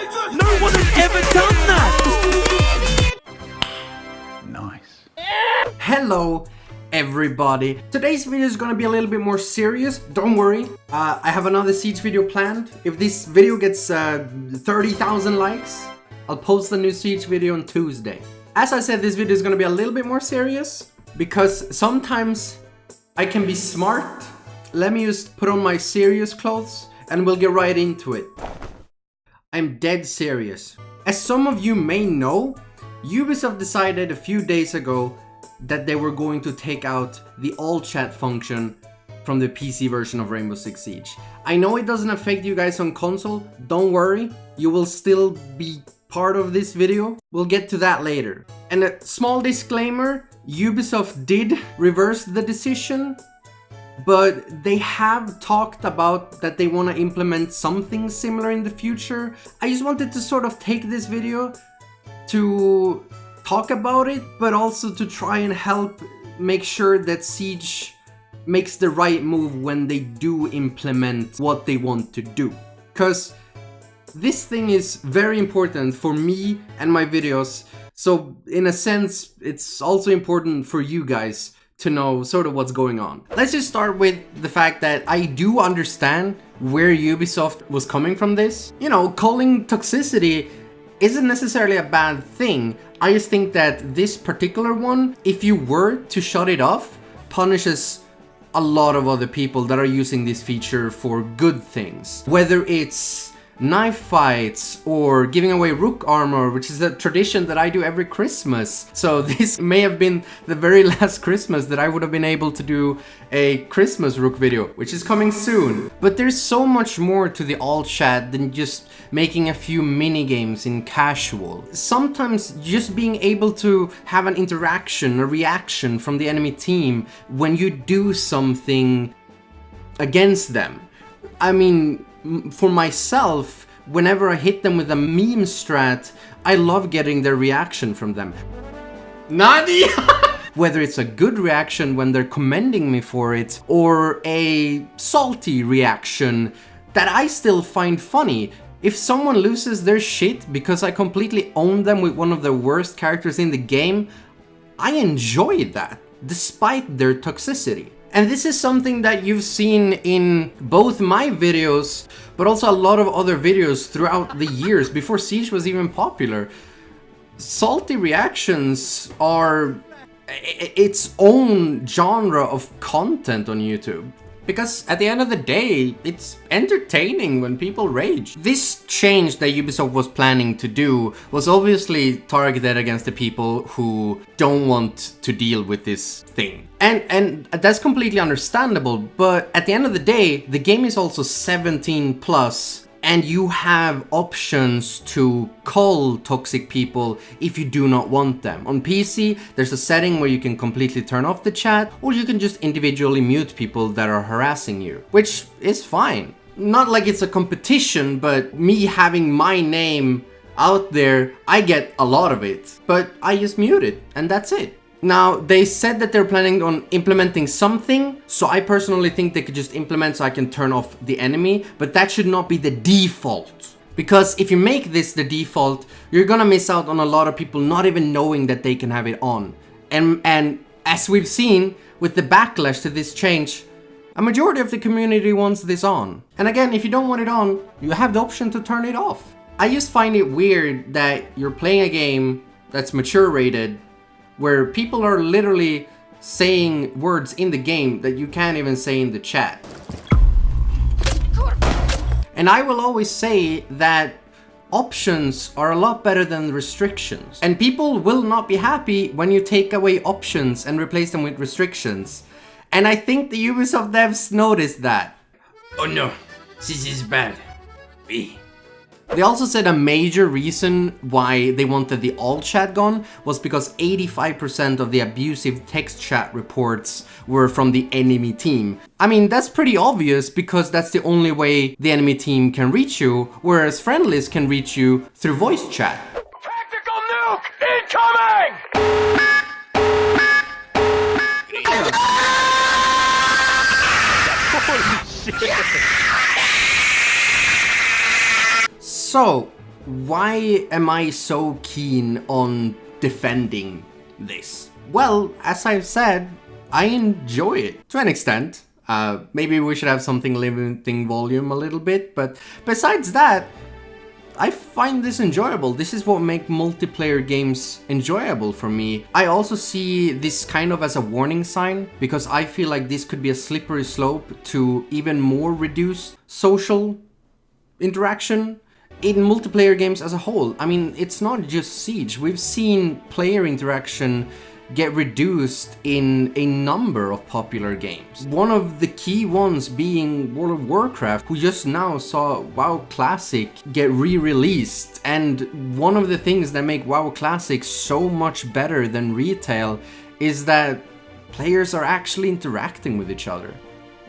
No one has ever done that! Nice. Hello everybody. Today's video is gonna be a little bit more serious. Don't worry, I have another Siege video planned. If this video gets 30,000 likes, I'll post the new Siege video on Tuesday. As I said, this video is gonna be a little bit more serious because sometimes I can be smart. Let me just put on my serious clothes and we'll get right into it. I'm dead serious. As some of you may know, Ubisoft decided a few days ago that they were going to take out the all chat function from the PC version of Rainbow Six Siege. I know it doesn't affect you guys on console, don't worry, you will still be part of this video. We'll get to that later. And a small disclaimer, Ubisoft did reverse the decision, but they have talked about that they want to implement something similar in the future. I just wanted to sort of take this video to talk about it, but also to try and help make sure that Siege makes the right move when they do implement what they want to do. Because this thing is very important for me and my videos, so in a sense it's also important for you guys to know sort of what's going on. Let's just start with the fact that I do understand where Ubisoft was coming from this. You know, calling Toxicity isn't necessarily a bad thing. I just think that this particular one, if you were to shut it off, punishes a lot of other people that are using this feature for good things. Whether it's knife fights or giving away rook armor, which is a tradition that I do every Christmas. So this may have been the very last Christmas that I would have been able to do a Christmas rook video, which is coming soon. But there's so much more to the all chat than just making a few mini games in casual. Sometimes just being able to have an interaction, a reaction from the enemy team when you do something against them. I mean, for myself, whenever I hit them with a meme strat, I love getting their reaction from them. Nadia! Whether it's a good reaction when they're commending me for it, or a salty reaction that I still find funny. If someone loses their shit because I completely own them with one of the worst characters in the game, I enjoy that, despite their toxicity. And this is something that you've seen in both my videos, but also a lot of other videos throughout the years before Siege was even popular. Salty reactions are its own genre of content on YouTube. Because at the end of the day, it's entertaining when people rage. This change that Ubisoft was planning to do was obviously targeted against the people who don't want to deal with this thing. And that's completely understandable, but at the end of the day, the game is also 17 plus. And you have options to call toxic people if you do not want them. On PC, there's a setting where you can completely turn off the chat, or you can just individually mute people that are harassing you, which is fine. Not like it's a competition, but me having my name out there, I get a lot of it. But I just mute it, and that's it. Now, they said that they're planning on implementing something, so I personally think they could just implement so I can turn off the enemy, but that should not be the default. Because if you make this the default, you're gonna miss out on a lot of people not even knowing that they can have it on. And as we've seen with the backlash to this change, a majority of the community wants this on. And again, if you don't want it on, you have the option to turn it off. I just find it weird that you're playing a game that's mature rated, where people are literally saying words in the game that you can't even say in the chat. And I will always say that options are a lot better than restrictions. And people will not be happy when you take away options and replace them with restrictions. And I think the Ubisoft devs noticed that. Oh no, this is bad. They also said a major reason why they wanted the all chat gone was because 85% of the abusive text chat reports were from the enemy team. I mean, that's pretty obvious because that's the only way the enemy team can reach you, whereas friendlies can reach you through voice chat. Tactical nuke incoming! Holy shit! So, why am I so keen on defending this? Well, as I've said, I enjoy it to an extent. Maybe we should have something limiting volume a little bit, but besides that, I find this enjoyable. This is what makes multiplayer games enjoyable for me. I also see this kind of as a warning sign, because I feel like this could be a slippery slope to even more reduced social interaction in multiplayer games as a whole. I mean, it's not just Siege. We've seen player interaction get reduced in a number of popular games. One of the key ones being World of Warcraft, who just now saw WoW Classic get re-released. And one of the things that make WoW Classic so much better than retail is that players are actually interacting with each other.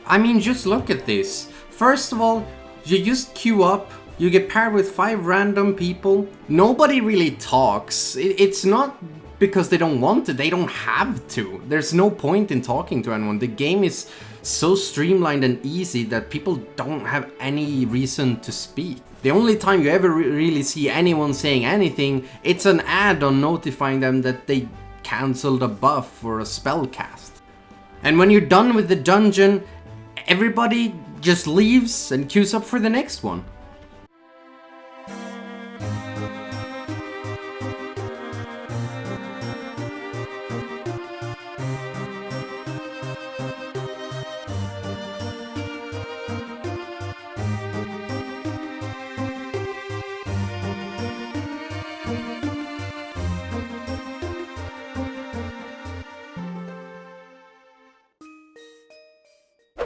I mean, just look at this. First of all, you just queue up, you get paired with 5 random people. Nobody really talks. It's not because they don't want to, they don't have to. There's no point in talking to anyone. The game is so streamlined and easy that people don't have any reason to speak. The only time you ever really see anyone saying anything, it's an add-on notifying them that they cancelled a buff or a spell cast. And when you're done with the dungeon, everybody just leaves and queues up for the next one.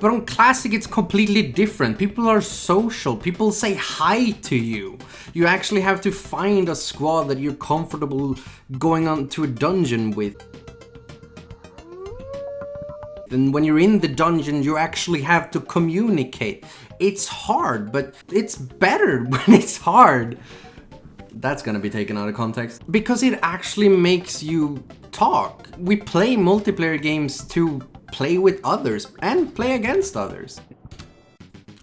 But on Classic it's completely different. People are social, people say hi to you. You actually have to find a squad that you're comfortable going on to a dungeon with. And when you're in the dungeon, you actually have to communicate. It's hard, but it's better when it's hard. That's gonna be taken out of context. Because it actually makes you talk. We play multiplayer games to play with others and play against others.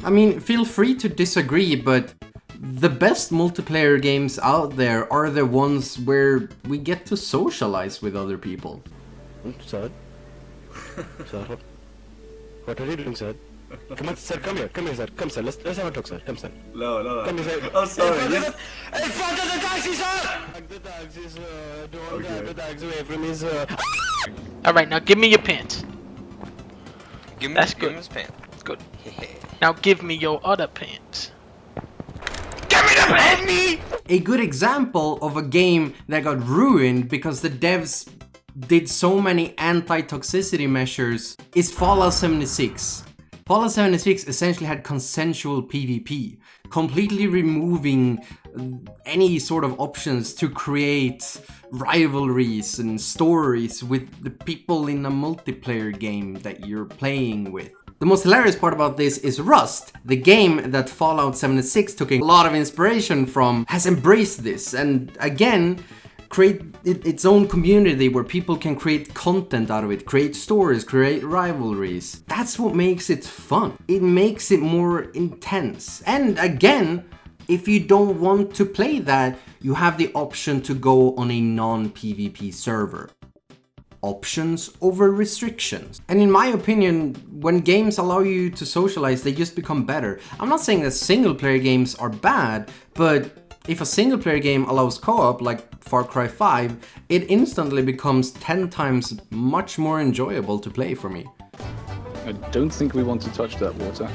I mean, feel free to disagree, but the best multiplayer games out there are the ones where we get to socialize with other people. Sir? Sir, what are you doing, sir? Come on, sir, come here, sir. Come, sir, let's have a talk, sir. Come, sir. No. Come here, sir. Oh, sorry. In front of the taxi, sir! The taxis, don't have the taxi away from me, sir. Alright, now give me your pants. That's good. Give me his pants. Good. Now give me your other pants. Give me the pants! A good example of a game that got ruined because the devs did so many anti-toxicity measures is Fallout 76. Fallout 76 essentially had consensual PvP, completely removing any sort of options to create rivalries and stories with the people in a multiplayer game that you're playing with. The most hilarious part about this is Rust, the game that Fallout 76 took a lot of inspiration from, has embraced this and again create its own community where people can create content out of it, create stories, create rivalries. That's what makes it fun. It makes it more intense. And again, if you don't want to play that, you have the option to go on a non-PvP server. Options over restrictions. And in my opinion, when games allow you to socialize, they just become better. I'm not saying that single player games are bad, but if a single player game allows co-op, like Far Cry 5, it instantly becomes 10 times much more enjoyable to play for me. I don't think we want to touch that water.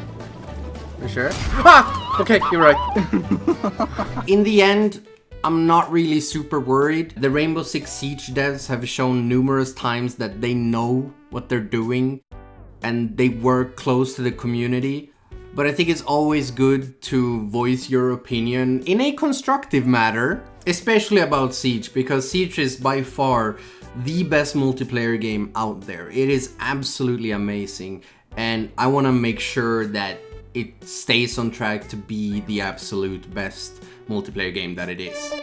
You sure? Ah! Okay, you're right. In the end, I'm not really super worried. The Rainbow Six Siege devs have shown numerous times that they know what they're doing and they work close to the community. But I think it's always good to voice your opinion in a constructive manner, especially about Siege, because Siege is by far the best multiplayer game out there. It is absolutely amazing, and I want to make sure that it stays on track to be the absolute best multiplayer game that it is.